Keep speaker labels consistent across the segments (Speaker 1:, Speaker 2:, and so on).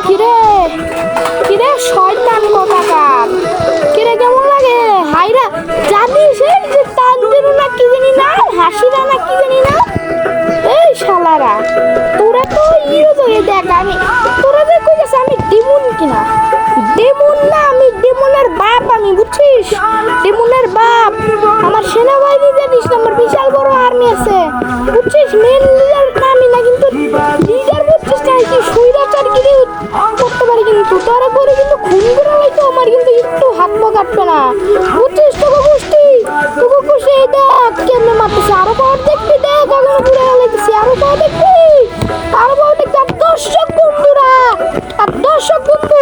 Speaker 1: কিরে কিরে শয়তান কোথাকার, কিরে কেমন লাগে হাইরা জানিস এই যে তানজিরু না কি জানি না হাসিরা না কি জানি না, এই শালারা তোরা তো ইয়ে তো দেখ আমি তোরা যে কইতেছ আমি ডিমুন কিনা, ডিমুন না আমি ডিমুনের বাপ, আমি বুঝছিস ডিমুনের বাপ। আমার সেনাবাহিনী জানিস না আমার বিশাল বড় আর্মি আছে বুঝছিস, মেন লিডার আমি না কিন্তু লিডার বুঝছিস না কি সুইরাচার গিরি করতে পারি কিন্তু তোরা করে কিন্তু খুন করে হয়তো আমার কিন্তু একটু হাত পা কাটবে না বুঝছিস। তোকে খুশি দেখ কেমনে মারতেছে, আরো পাওয়ার দেখবি দেখ আগুন পুড়ে লাগতেছে, আরো পাওয়ার দেখবি আর দর্শক বন্ধুরা আর দর্শক বন্ধু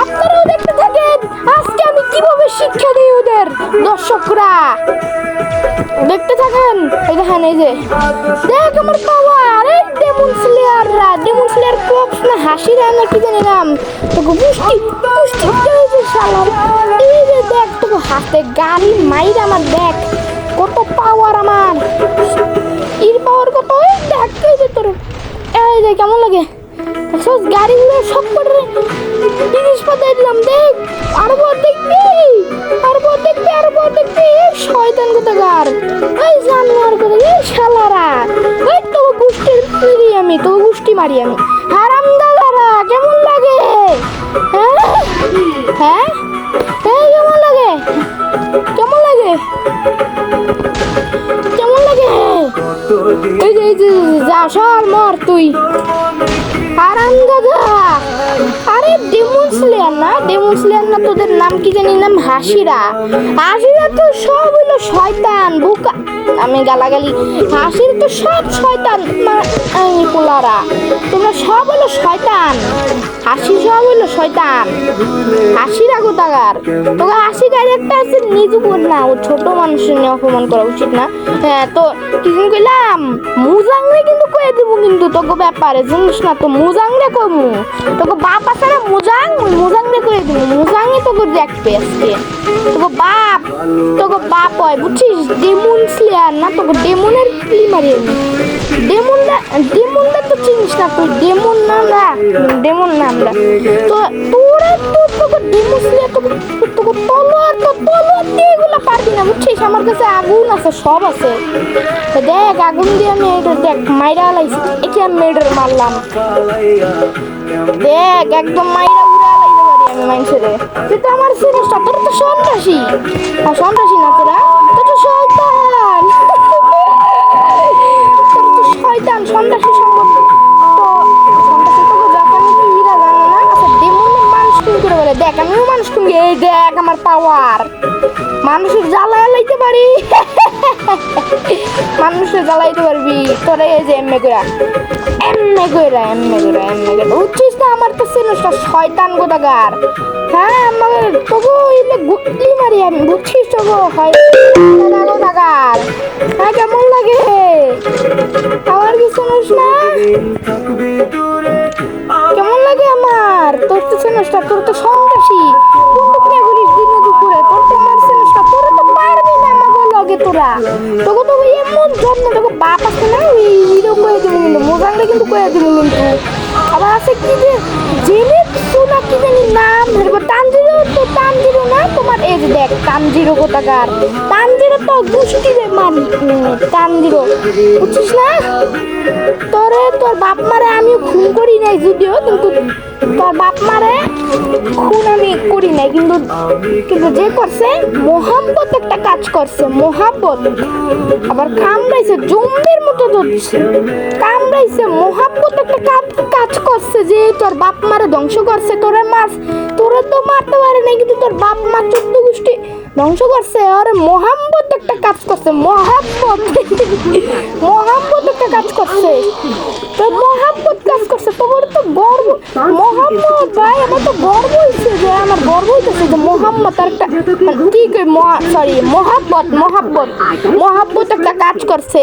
Speaker 1: আপনারাও দেখতে থাকেন আজকে আমি কিভাবে শিক্ষা দিই ওদের, দর্শকরা দেখতে থাকেন। এই দেখেন এই যে দেখ আমার পাওয়ার, এই ডেমন স্লেয়ার ক্রপস না হাসিরা না কি জানি নাম, তোকে পুষ্টি শালার এই যে দেখ তোকে হাতে গাড়ি মাইর আমার দেখ কত পাওয়ার আমার, এর পাওয়ার কত এই দেখ এই যে তোর এই যে কেমন লাগে সব গাড়িগুলো সব করে জিনিসপত্র দিলাম দেখ, আরো দেখবি শয়তান কোথাকার এই জানোয়ার কোথাকার এই শালারা, ওই তো গুষ্টি মারি আমি হারাম দাদারা কেমন লাগে হ্যাঁ হ্যাঁ এই কেমন লাগে এই যে যা সর মর তুই হারাম দাদা। আরে ডেমন স্লেয়ার না তোদের নাম কি জানি নাম হাসিরা তো সব হইলো শয়তান বুকা, আমি গালাগালি হাসির তো সব শয়তান পোলারা, তোমরা সব হলো শয়তান, হাসি সব হইলো শয়তান, হাসিরা গোদাগার তোকে হাসি গাড়ি একটা আছে নিজে কর না, ও ছোট মানুষের নিয়ে অপমান করা উচিত না। হ্যাঁ তো কিছু কইলাম মুজাংরে কিন্তু কয়ে দিব কিন্তু তোকে ব্যাপারে জানিস না তো, মুজাংরে কমু তোকে বাপ আছে না মুজাংরে কয়ে দিব, মুজাংরে তোকে দেখবে আজকে তোকে বাপ হয় বুঝছিস, ডেমন স্লেয়ার না তোকে ডেমনের ক্লি মারিয়ে ডেমনটা তো চিনিস না তুই, ডেমন না আমরা তো তোরা তো তোকে ডেমন স্লেয়ার তোকে তলোয়ার দিয়ে এগুলো পারবি না বুঝছিস, আমার কাছে আগুন আছে সব আছে দেখ আগুন দিয়ে আমি এটা দেখ মাইরা লাইছি একে আমি মেয়েটার মারলাম দেখ একদম মাইরা উড়া লাইতে পারি আমি মানুষের, তুই তো আমার সিরিয়াসটা তোর তো সন্ত্রাসী না তোরা তোর তো শয়তান সন্ত্রাসী সম্ভব তো সন্ত্রাসী তোকে যখন হীরা জানো না আচ্ছা ডেমনের মানুষ খুন করে বলে দেখ আমিও মানুষ খুন এই দেখ আমার পাওয়ার মানুষের জ্বালায় লাইতে পারি মানুষের জ্বালাইতে পারবি তোরা এই যে এমনি কইরা বুঝছিস না আমার তো সিনুসটা শয়তান গোদাগার, হ্যাঁ আমার তবু এলে গুটলি মারি আমি বুঝছিস তবু গোদাগার হ্যাঁ কেমন লাগে আমার কি শুনিস না কেমন লাগে আমার, তোর তো সিনুসটা তোর তো সন্ত্রাসী বন্দুক নিয়ে ঘুরিস দিনে দুপুরে, তোর তো আমার সিনুসটা তোরা তো পারবি না আমাকে লগে তোরা তোকে তো এমন যত্ন তোকে বাপ আছে না ওইরকম কয়ে দেবো কিন্তু মোজাংটা কিন্তু কয়ে দেবো কিন্তু আবার আছে কি যে জেনে না কি জানি নাম ধরবো তানজিরো না তোমার এই যে দেখ তানজিরো কোথাকার তানজিরো তো গুষ্টি মারি তানজিরো বুঝছিস না তোর বাপ মারে আমি খুন করি নাই যদিও কিন্তু তোর বাপ মারে খুন আমি করি নাই কিন্তু যে করছে মোহাম্মত একটা কাজ করছে মোহাম্মত আবার কামড়াইছে জম্বির মতো ধরছে কামড়াইছে মোহাম্মত একটা কাজ করছে যে তোর বাপ মারে ধ্বংস করছে তোরা তো মারতে পারে নাই কিন্তু তোর বাপ মা 14 গোষ্ঠী ধ্বংস করছে আর মোহাম্মত একটা কাজ করছে মোহাম্মত একটা কাজ করছে তো মোহাম্মত কাজ করছে তোমার তো গর্ব মোহাম্মত ভাই আমার তো গর্ব হইছে যে আমার গর্ব হইতেছে যে মোহাম্মত আর একটা কি কই সরি মোহাম্মত একটা কাজ করছে